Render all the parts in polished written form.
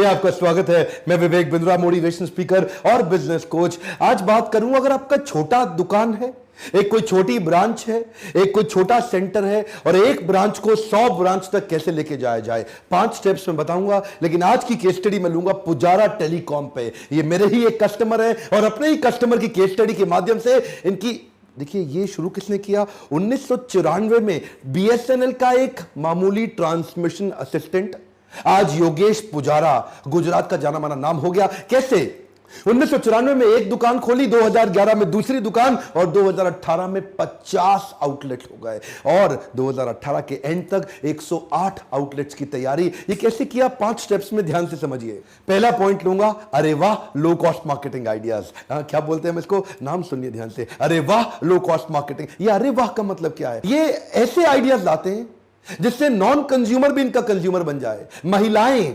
आपका स्वागत है। मैं विवेक बिंद्रा, मोटिवेशन स्पीकर और बिजनेस कोच। आज बात करूं, अगर आपका छोटा दुकान है, एक कोई छोटी ब्रांच है, एक कोई छोटा सेंटर है और एक ब्रांच को 100 ब्रांच तक कैसे लेके जाया जाए, 5 स्टेप्स में बताऊंगा। लेकिन आज की केस स्टडी में लूंगा पुजारा टेलीकॉम पे। ये मेरे ही एक कस्टमर है और अपने ही कस्टमर की केस स्टडी के माध्यम से इनकी, देखिए ये शुरू किसने किया, 1994 में बीएसएनएल का एक मामूली ट्रांसमिशन असिस्टेंट आज योगेश पुजारा गुजरात का जाना माना नाम हो गया। कैसे? 1994 में एक दुकान खोली, 2011 में दूसरी दुकान और 2018 में 50 आउटलेट हो गए और 2018 के एंड तक 108 आउटलेट्स की तैयारी। ये कैसे किया, 5 स्टेप्स में ध्यान से समझिए। पहला पॉइंट लूंगा, अरे वाह लो कॉस्ट मार्केटिंग आइडियाज। क्या बोलते हैं हम इसको, नाम सुनिए ध्यान से, अरे वाह लो कॉस्ट मार्केटिंग। ये अरे वाह का मतलब क्या है? ये ऐसे आइडियाज लाते हैं जिससे नॉन कंज्यूमर भी इनका कंज्यूमर बन जाए। महिलाएं,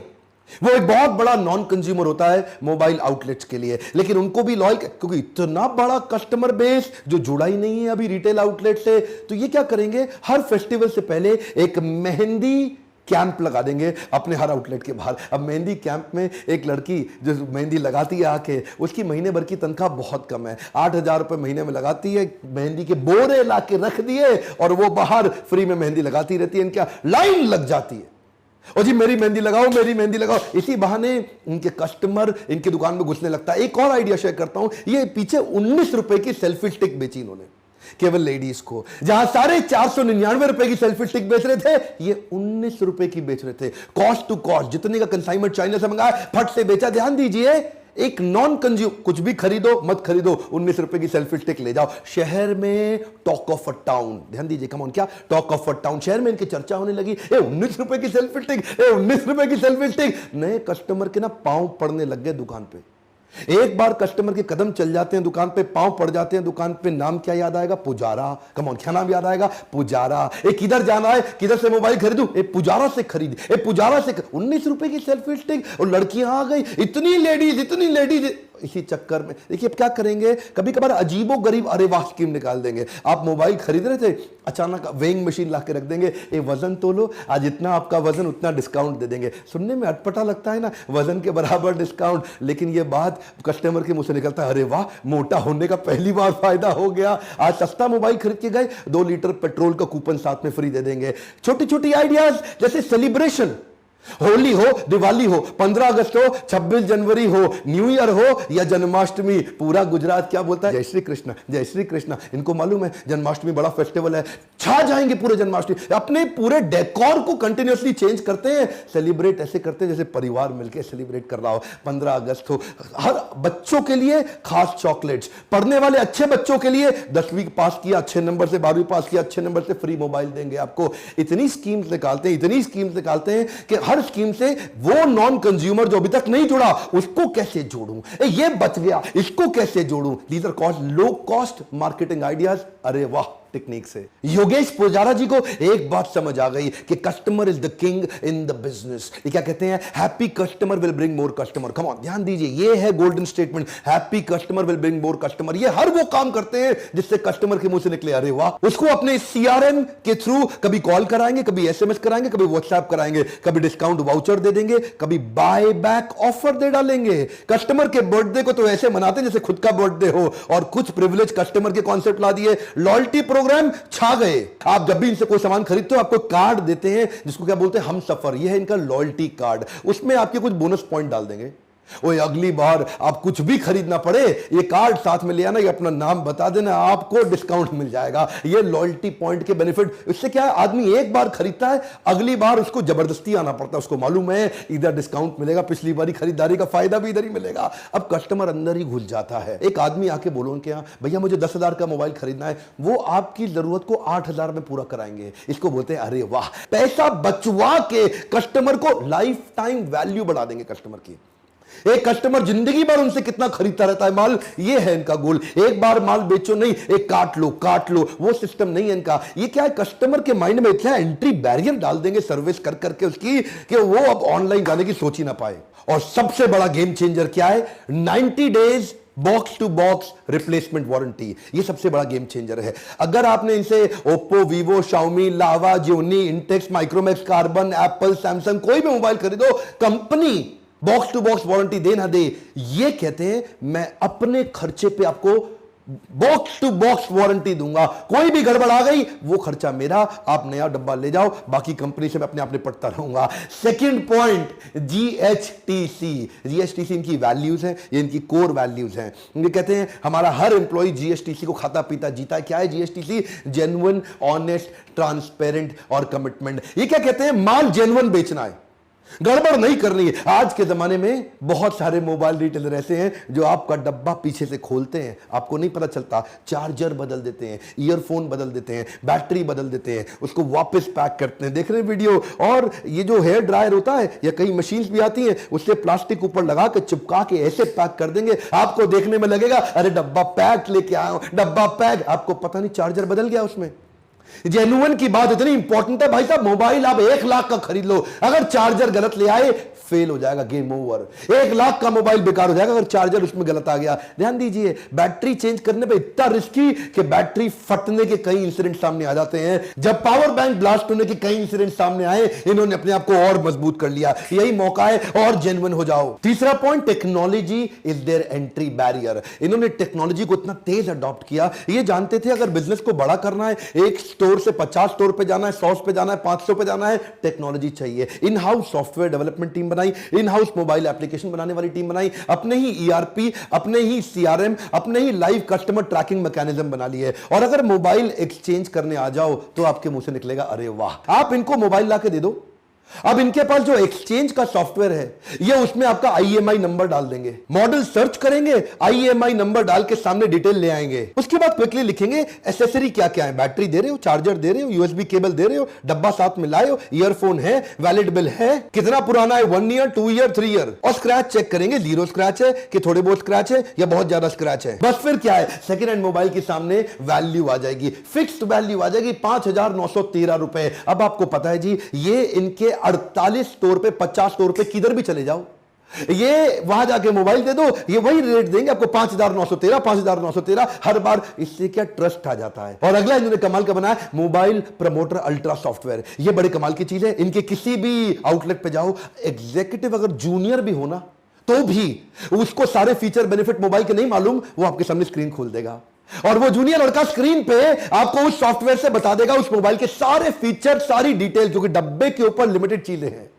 वो एक बहुत बड़ा नॉन कंज्यूमर होता है मोबाइल आउटलेट्स के लिए, लेकिन उनको भी लॉयल, क्योंकि इतना बड़ा कस्टमर बेस जो जुड़ा ही नहीं है अभी रिटेल आउटलेट से। तो ये क्या करेंगे, हर फेस्टिवल से पहले एक मेहंदी कैंप लगा देंगे अपने हर आउटलेट के बाहर। अब मेहंदी कैंप में एक लड़की जो मेहंदी लगाती है आके, उसकी महीने भर की तनख्वाह बहुत कम है, 8,000 रुपए महीने में लगाती है। मेहंदी के बोरे ला के रख दिए और वो बाहर फ्री में मेहंदी लगाती रहती है। इनका लाइन लग जाती है, और जी मेरी मेहंदी लगाओ, मेरी मेहंदी लगाओ। इसी बहाने इनके कस्टमर इनकी दुकान में घुसने लगता है। एक और आइडिया शेयर करता हूं, ये पीछे 19 रुपए की सेल्फी स्टिक बेची इन्होंने केवल लेडीज को। जहां सारे 499 रुपए की सेल्फी स्टिक बेच रहे थे, ये 19 रुपए की बेच रहे थे। कॉस्ट टू कॉस्ट, जितने का कंसाइनमेंट चाइना से मंगाया फट से बेचा। ध्यान दीजिए, एक नॉन कंज्यूम, कुछ भी खरीदो मत खरीदो, 19 रुपए की सेल्फी स्टिक ले जाओ। शहर में टॉक ऑफ अ टाउन, ध्यान दीजिए, कम ऑन, क्या टॉक ऑफ अ टाउन, शहर में इनकी चर्चा होने लगी। 19 रुपए की सेल्फी स्टिक, 19 रुपए की सेल्फी स्टिक। नए कस्टमर के ना पांव पड़ने लग गए दुकान पे। एक बार कस्टमर के कदम चल जाते हैं दुकान पे, पांव पड़ जाते हैं दुकान पे, नाम क्या याद आएगा, पुजारा। कम ऑन, क्या नाम याद आएगा, पुजारा। किधर जाना है, किधर से मोबाइल खरीदूं, पुजारा से खरीद, पुजारा से। 19 रुपए की सेल्फी स्टिक और लड़कियां आ गई, इतनी लेडीज। इसी चक्कर में देखिए अब क्या करेंगे, कभी कभार अजीबो गरीब अरे वाह स्कीम निकाल देंगे। आप मोबाइल खरीद रहे थे, अचानक वेइंग मशीन ला के रख देंगे, ये वजन तोलो, आज इतना आपका वजन उतना डिस्काउंट दे देंगे। सुनने में अटपटा लगता है ना, वजन के बराबर डिस्काउंट, लेकिन ये बात कस्टमर के मुंह से निकलता है, अरे वाह मोटा होने का पहली बार फायदा हो गया। आज सस्ता मोबाइल खरीद के गए, 2 लीटर पेट्रोल का कूपन साथ में फ्री दे देंगे। छोटी छोटी आइडियाज, जैसे सेलिब्रेशन, होली हो, दिवाली हो, 15 अगस्त हो, 26 जनवरी हो, न्यू ईयर हो या जन्माष्टमी, पूरा गुजरात क्या बोलता है, जय श्री कृष्ण, जय श्री कृष्ण। इनको मालूम है जन्माष्टमी बड़ा फेस्टिवल है, छा जाएंगे पूरे जन्माष्टमी। अपने पूरे डेकोर को कंटिन्यूअसली चेंज करते हैं, सेलिब्रेट ऐसे करते हैं जैसे परिवार मिलकर सेलिब्रेट कर रहा हो। 15 अगस्त हो, हर बच्चों के लिए खास चॉकलेट्स, पढ़ने वाले अच्छे बच्चों के लिए 10वीं पास किया अच्छे नंबर से, 12वीं पास किया अच्छे नंबर से, फ्री मोबाइल देंगे आपको। इतनी स्कीम्स निकालते हैं कि हर स्कीम से वो नॉन कंज्यूमर जो अभी तक नहीं जुड़ा उसको कैसे जोड़ूं, ये बच गया इसको कैसे जोड़ूं। These are cost low cost marketing ideas, अरे वाह टेक्निक से। योगेश पुजारा जी को एक बात समझ आ गई कि customer is the king in the business. ये क्या कहते हैं, happy customer will bring more customer. Come on, ध्यान दीजिए, ये है golden statement, happy customer will bring more customer. ये हर वो काम करते हैं जिससे कस्टमर के मुंह से निकले अरे वाह। उसको अपने सीआरएम के थ्रू कभी कॉल कराएंगे, कभी एसएमएस कराएंगे, कभी व्हाट्सएप कराएंगे, कभी डिस्काउंट वाउचर दे देंगे, कभी बाय बैक ऑफर दे डालेंगे। कस्टमर के बर्थडे को तो ऐसे मनाते हैं जैसे खुद का बर्थडे हो, और कुछ प्रिविलेज कस्टमर के कॉन्सेप्ट ला दिए। लॉयल्टी प्रोग्राम छा गए। आप जब भी इनसे कोई सामान खरीदते हो आपको कार्ड देते हैं जिसको क्या बोलते हैं, हम सफर। यह है इनका लॉयल्टी कार्ड, उसमें आपके कुछ बोनस पॉइंट डाल देंगे। ओए अगली बार आप कुछ भी खरीदना पड़े, ये कार्ड साथ में ले आना, ये अपना नाम बता देना, आपको डिस्काउंट मिल जाएगा। ये लॉयल्टी पॉइंट के बेनिफिट, इससे क्या है, आदमी एक बार खरीदता है, अगली बार उसको जबरदस्ती आना पड़ता है। उसको मालूम है इधर डिस्काउंट मिलेगा, पिछली बारी खरीदारी का फायदा भी इधर ही मिलेगा। अब कस्टमर अंदर ही घुस जाता है। एक आदमी आके बोलो उनके यहाँ, भैया मुझे 10,000 का मोबाइल खरीदना है, वो आपकी जरूरत को 8,000 में पूरा कराएंगे। इसको बोलते हैं अरे वाह। पैसा बचवा के कस्टमर को लाइफ टाइम वैल्यू बढ़ा देंगे कस्टमर की। एक कस्टमर जिंदगी भर उनसे कितना खरीदता रहता है माल, ये है इनका गोल। एक बार माल बेचो नहीं, एक काट लो, वो सिस्टम नहीं है इनका। ये क्या है, कस्टमर के माइंड में क्या एंट्री बैरियर डाल देंगे सर्विस कर करके उसकी, कि वो अब ऑनलाइन जाने की सोच ही ना पाए। और सबसे बड़ा गेम चेंजर क्या है, 90 days box to box replacement warranty. ये सबसे बड़ा गेम चेंजर है। अगर आपने इनसे Oppo, Vivo, Xiaomi, Lava, Gionee, Intex, Micromax, Karbonn, Apple, Samsung कोई भी मोबाइल खरीदो, company box to box warranty दे ना दे, ये कहते हैं मैं अपने खर्चे पे आपको बॉक्स टू बॉक्स वारंटी दूंगा, कोई भी गड़बड़ आ गई वो खर्चा मेरा, आप नया डब्बा ले जाओ, बाकी कंपनी से मैं अपने आप निपटता रहूंगा। Second point, GHTC. जीएचटीसी इनकी वैल्यूज हैं, ये इनकी कोर वैल्यूज हैं। ये कहते हैं हमारा हर एम्प्लॉय जीएचटीसी को खाता पीता जीता है। क्या है जीएचटीसी? जेन्युइन, ऑनेस्ट, ट्रांसपेरेंट और कमिटमेंट। ये क्या कहते हैं? माल जेन्युइन बेचना है, गड़बड़ नहीं करनी है। आज के जमाने में बहुत सारे मोबाइल रिटेलर ऐसे हैं जो आपका डब्बा पीछे से खोलते हैं, आपको नहीं पता चलता, चार्जर बदल देते हैं, ईयरफोन बदल देते हैं, बैटरी बदल देते हैं, उसको वापस पैक करते हैं। देख रहे हैं वीडियो? और ये जो हेयर ड्रायर होता है या कई मशीन्स भी आती हैं, उससे प्लास्टिक ऊपर लगा के चिपका के ऐसे पैक कर देंगे, आपको देखने में लगेगा अरे डब्बा पैक लेके आया हूं, डब्बा पैक, आपको पता नहीं चार्जर बदल गया उसमें। जेन्युइन की बात इतनी इंपॉर्टेंट है भाई साहब, मोबाइल आप 1 लाख का खरीद लो, अगर चार्जर गलत ले आए फेल हो जाएगा, गेम ओवर। 1 लाख का मोबाइल बेकार हो जाएगा अगर चार्जर उसमें गलत आ गया। ध्यान दीजिए, बैटरी चेंज करने पे इतना रिस्की कि बैटरी फटने के कई इंसिडेंट सामने आ जाते हैं। जब पावर बैंक ब्लास्ट होने के कई इंसिडेंट सामने आए, इन्होंने अपने आप को और मजबूत कर लिया। यही मौका है, और जेन्युइन हो जाओ। तीसरा point, technology is there entry barrier. इन्होंने टेक्नोलॉजी को इतना तेज अडॉप्ट किया, ये जानते थे अगर बिजनेस को बड़ा करना है, एक स्टोर से 50 स्टोर पे जाना है, 100 पे जाना है, 500 पे जाना है, टेक्नोलॉजी चाहिए। In house software development team बनाई, इन हाउस मोबाइल एप्लीकेशन बनाने वाली टीम बनाई, अपने ही ईआरपी, अपने ही सीआरएम, अपने ही लाइव कस्टमर ट्रैकिंग मैकेनिज्म बना लिए। और अगर मोबाइल एक्सचेंज करने आ जाओ तो आपके मुंह से निकलेगा अरे वाह। आप इनको मोबाइल ला के दे दो, अब इनके पास जो एक्सचेंज का सॉफ्टवेयर है, ये उसमें आपका आईएमआई नंबर डाल देंगे, मॉडल सर्च करेंगे, आईएमआई नंबर डाल के सामने डिटेल ले आएंगे। उसके बाद क्विकली लिखेंगे एसेसरी क्या क्या है, बैटरी दे रहे हो, चार्जर दे रहे हो, यूएसबी केबल दे रहे हो, डब्बा साथ में लाए हो, ईयरफोन है, वैलिड बिल है, कितना पुराना है, 1 ईयर, 2 ईयर, 3 ईयर, और स्क्रैच चेक करेंगे, 0 स्क्रैच है कि थोड़े बहुत स्क्रैच है या बहुत ज्यादा स्क्रैच है। बस फिर क्या है, सेकेंड हैंड मोबाइल के सामने वैल्यू आ जाएगी, फिक्स्ड वैल्यू आ जाएगी 5,913 रुपए। अब आपको पता है जी, ये इनके 48 स्टोर पे, 50 स्टोर पे, किधर भी चले जाओ, ये वहां जाके मोबाइल दे दो, ये वही रेट देंगे आपको, 5,913, 5,913 हर बार। इससे क्या ट्रस्ट आ जाता है। और अगला इन्होंने कमाल का बनाया, मोबाइल प्रमोटर अल्ट्रा सॉफ्टवेयर। ये बड़े कमाल की चीज है। इनके किसी भी आउटलेट पे जाओ, एग्जीक्यूटिव अगर जूनियर भी होना तो भी उसको सारे फीचर बेनिफिट मोबाइल के नहीं मालूम, वो आपके सामने स्क्रीन खोल देगा, और वो जूनियर लड़का स्क्रीन पे आपको उस सॉफ्टवेयर से बता देगा उस मोबाइल के सारे फीचर, सारी डिटेल, जो कि डब्बे के ऊपर लिमिटेड चीजें हैं,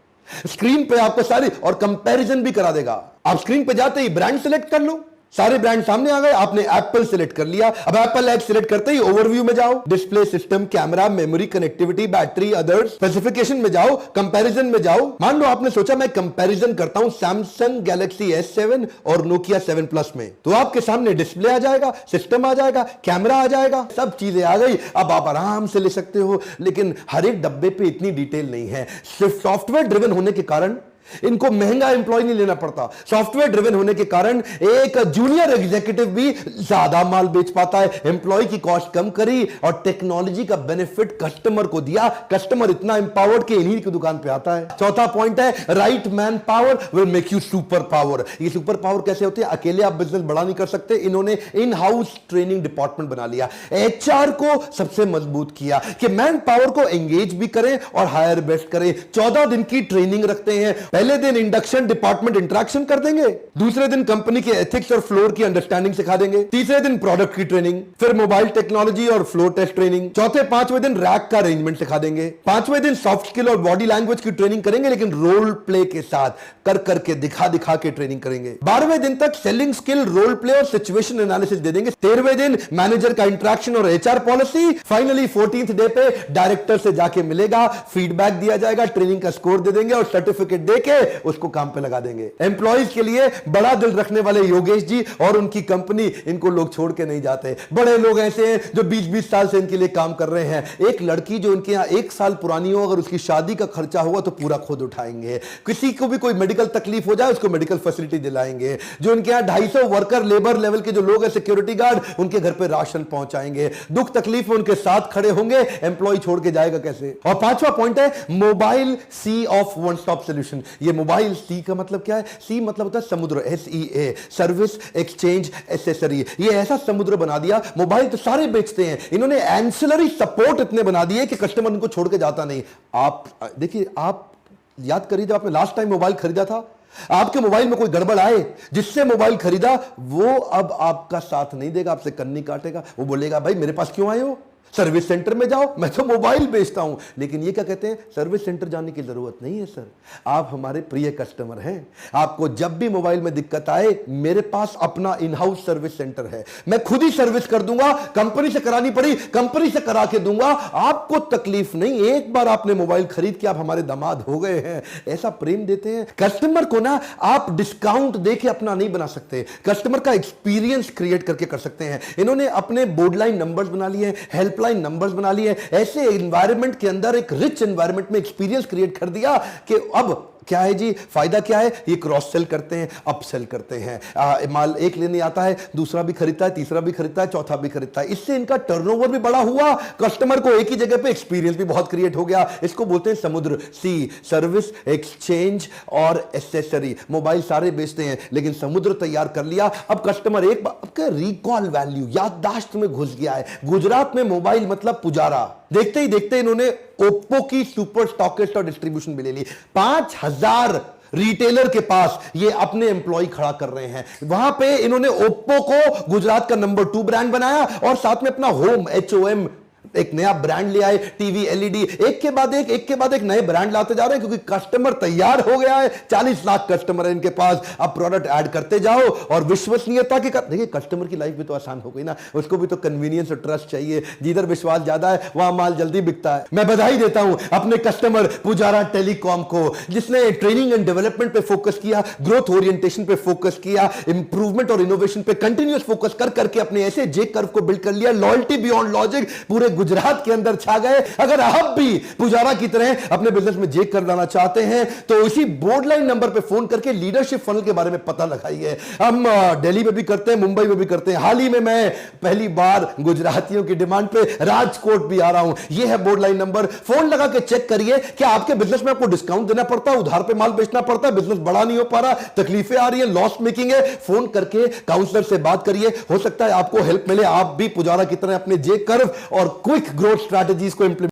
स्क्रीन पे आपको सारी, और कंपैरिजन भी करा देगा। आप स्क्रीन पे जाते ही ब्रांड सेलेक्ट कर लो, सारे ब्रांड सामने आ गए, आपने एप्पल सिलेक्ट कर लिया। अब एप्पल ऐप सिलेक्ट करते ही ओवरव्यू में जाओ, display, system, camera, memory, connectivity, battery, others, specification में जाओ, कंपैरिजन में जाओ। मान लो आपने सोचा मैं कंपैरिजन करता हूं सैमसंग गैलेक्सी S7 और नोकिया 7 प्लस में, तो आपके सामने डिस्प्ले आ जाएगा, सिस्टम आ जाएगा, कैमरा आ जाएगा, सब चीजें आ गई। अब आप आराम से ले सकते हो, लेकिन हर एक डब्बे पे इतनी डिटेल नहीं है। सिर्फ सॉफ्टवेयर ड्रिवन होने के कारण इनको महंगा एम्प्लॉय नहीं लेना पड़ता। सॉफ्टवेयर ड्रिवन होने के कारण एक जूनियर एग्जीक्यूटिव भी ज्यादा माल बेच पाता है, एम्प्लॉय की कॉस्ट कम करी और टेक्नोलॉजी का बेनिफिट कस्टमर को दिया। कस्टमर इतना एम्पावर्ड कि इन्हीं की दुकान पे आता है। चौथा पॉइंट है, right man power will make you super power. ये सुपर पावर कैसे होती है? अकेले आप बिजनेस बड़ा नहीं कर सकते। इन्होंने इन हाउस ट्रेनिंग डिपार्टमेंट बना लिया, एचआर को सबसे मजबूत किया कि मैन पावर को एंगेज भी करें और हायर बेस्ट करें। 14 दिन की ट्रेनिंग रखते हैं। पहले दिन इंडक्शन, डिपार्टमेंट इंटरेक्शन कर देंगे, दूसरे दिन कंपनी के एथिक्स और फ्लोर की अंडरस्टैंडिंग सिखा देंगे, तीसरे दिन प्रोडक्ट की ट्रेनिंग, फिर मोबाइल टेक्नोलॉजी और फ्लोर टेस्ट ट्रेनिंग, चौथे 5वें दिन रैक का अरेंजमेंट सिखा देंगे, 5वें दिन सॉफ्ट स्किल और बॉडी लैंग्वेज की ट्रेनिंग करेंगे, लेकिन रोल प्ले के साथ, कर करके, दिखा दिखा के ट्रेनिंग करेंगे। 12वें दिन तक सेलिंग स्किल, रोल प्ले और सिचुएशन एनालिसिस दे देंगे। 13वें दिन मैनेजर का इंटरेक्शन और HR policy. Finally 14th day पे डायरेक्टर से जाके मिलेगा, फीडबैक दिया जाएगा, ट्रेनिंग का स्कोर दे देंगे और सर्टिफिकेट देके उसको काम पे लगा देंगे। एम्प्लॉइज के लिए बड़ा दिल रखने वाले योगेश जी और उनकी कंपनी, इनको लोग छोड़ के नहीं जाते। बड़े लोग ऐसे हैं जो 20-20 साल से इनके लिए काम कर रहे हैं। एक लड़की जो इनके यहां 1 साल पुरानी हो, अगर उसकी शादी का खर्चा होगा तो पूरा खुद उठाएंगे। किसी को भी कोई मेडिकल तकलीफ हो जाए उसको मेडिकल फैसिलिटी दिलाएंगे। जो इनके यहां 250 वर्कर, लेबर लेवल के जो लोग हैं, सिक्योरिटी गार्ड, उनके घर पे राशन पहुंचाएंगे। दुख तकलीफ में उनके साथ खड़े होंगे। एम्प्लॉय छोड़ के जाएगा कैसे? और 5वां पॉइंट है, mobile sea of one stop solution. ये मोबाइल सी का मतलब क्या है? सी मतलब होता है समुद्र, SEA, सर्विस, एक्सचेंज, एसेसरी। ये ऐसा समुद्र बना दिया। मोबाइल तो सारे बेचते हैं, इन्होंने एंसिलरी सपोर्ट इतने बना दिए कि कस्टमर इनको छोड़ के जाता नहीं। आप देखिए, आप याद करिए, जब आपने लास्ट टाइम मोबाइल खरीदा था आपके मोबाइल में कोई गड़बड़ आए, जिससे मोबाइल खरीदा वो अब आपका साथ नहीं देगा, आपसे कन्नी काटेगा। वो बोलेगा भाई मेरे पास क्यों आए हो, सर्विस सेंटर में जाओ, मैं तो मोबाइल बेचता हूं। लेकिन ये क्या कहते हैं, सर्विस सेंटर जाने की जरूरत नहीं है सर, आप हमारे प्रिय कस्टमर हैं। आपको जब भी मोबाइल में दिक्कत आए, मेरे पास अपना इन हाउस सर्विस सेंटर है, मैं खुद ही सर्विस कर दूंगा। कंपनी से करानी पड़ी कंपनी से करा के दूंगा, आपको तकलीफ नहीं। एक बार आपने मोबाइल खरीद के आप हमारे दामाद हो गए हैं, ऐसा प्रेम देते हैं कस्टमर को ना। आप डिस्काउंट देके अपना नहीं बना सकते, कस्टमर का एक्सपीरियंस क्रिएट करके कर सकते हैं। इन्होंने अपने बोर्ड लाइन नंबर्स बना लिए, हेल्प लाइन नंबर्स बना लिए, ऐसे एनवायरनमेंट के अंदर एक रिच एनवायरनमेंट में एक्सपीरियंस क्रिएट कर दिया कि अब क्या है जी, फायदा क्या है, ये क्रॉस सेल करते हैं, अप सेल करते हैं। माल एक लेने आता है, दूसरा भी खरीदता है, तीसरा भी खरीदता है, चौथा भी खरीदता है। इससे इनका टर्नओवर भी बड़ा हुआ, कस्टमर को एक ही जगह पे एक्सपीरियंस भी बहुत क्रिएट हो गया। इसको बोलते हैं समुद्र, सी, सर्विस, एक्सचेंज और एसेसरी। मोबाइल सारे बेचते हैं, लेकिन समुद्र तैयार कर लिया। अब कस्टमर एक बार रिकॉल वैल्यू, याददाश्त में घुस गया है। गुजरात में मोबाइल मतलब पुजारा, देखते ही देखते इन्होंने ओप्पो की सुपर स्टॉकिस्ट और डिस्ट्रीब्यूशन भी ले ली। 5000 रिटेलर के पास ये अपने एम्प्लॉय खड़ा कर रहे हैं। वहां पे इन्होंने ओप्पो को गुजरात का नंबर 2 ब्रांड बनाया और साथ में अपना होम, HOM एक नया ब्रांड ले आए। टीवी, LED, एक के बाद एक नए ब्रांड लाते जा रहे हैं, क्योंकि कस्टमर तैयार हो गया है। 40 लाख कस्टमर है इनके पास। अब प्रोडक्ट ऐड करते जाओ और विश्वसनीयता के देखिए, कस्टमर की लाइफ भी तो आसान हो गई ना, उसको भी तो कन्वीनियंस और ट्रस्ट चाहिए। जिधर विश्वास ज्यादा है वहां माल जल्दी बिकता है। मैं बधाई देता हूं अपने कस्टमर पुजारा टेलीकॉम को, जिसने ट्रेनिंग एंड डेवलपमेंट पे फोकस किया, ग्रोथ ओरिएंटेशन पे फोकस किया, इंप्रूवमेंट और इनोवेशन पे कंटिन्यूअस फोकस कर करके अपने ऐसे जे कर्व को बिल्ड कर लिया। लॉयल्टी बियॉन्ड लॉजिक पूरे गुजरात के अंदर छा गए। अगर आप भी पुजारा की तरह अपने बिजनेस में जेक कर लाना चाहते हैं तो इसी बोर्ड लाइन नंबर पे फोन करके लीडरशिप फनल के बारे में पता लगाइए। हम दिल्ली में भी करते हैं, मुंबई में भी करते हैं। हाल ही में मैं पहली बार गुजरातियों की डिमांड पे राजकोट भी आ रहा हूं। यह है बोर्ड लाइन नंबर, फोन लगा के चेक करिए क्या आपके बिजनेस में आपको डिस्काउंट देना पड़ता है, उधार पे माल बेचना पड़ता है, बिजनेस बड़ा नहीं हो पा रहा, तकलीफें आ रही है, लॉस मेकिंग है। फोन करके काउंसलर से बात करिए, हो सकता है आपको हेल्प मिले, आप भी पुजारा की तरह अपने जे कर्व और क्विक ग्रोथ स्ट्रैटेजीज को इंप्लीमेंट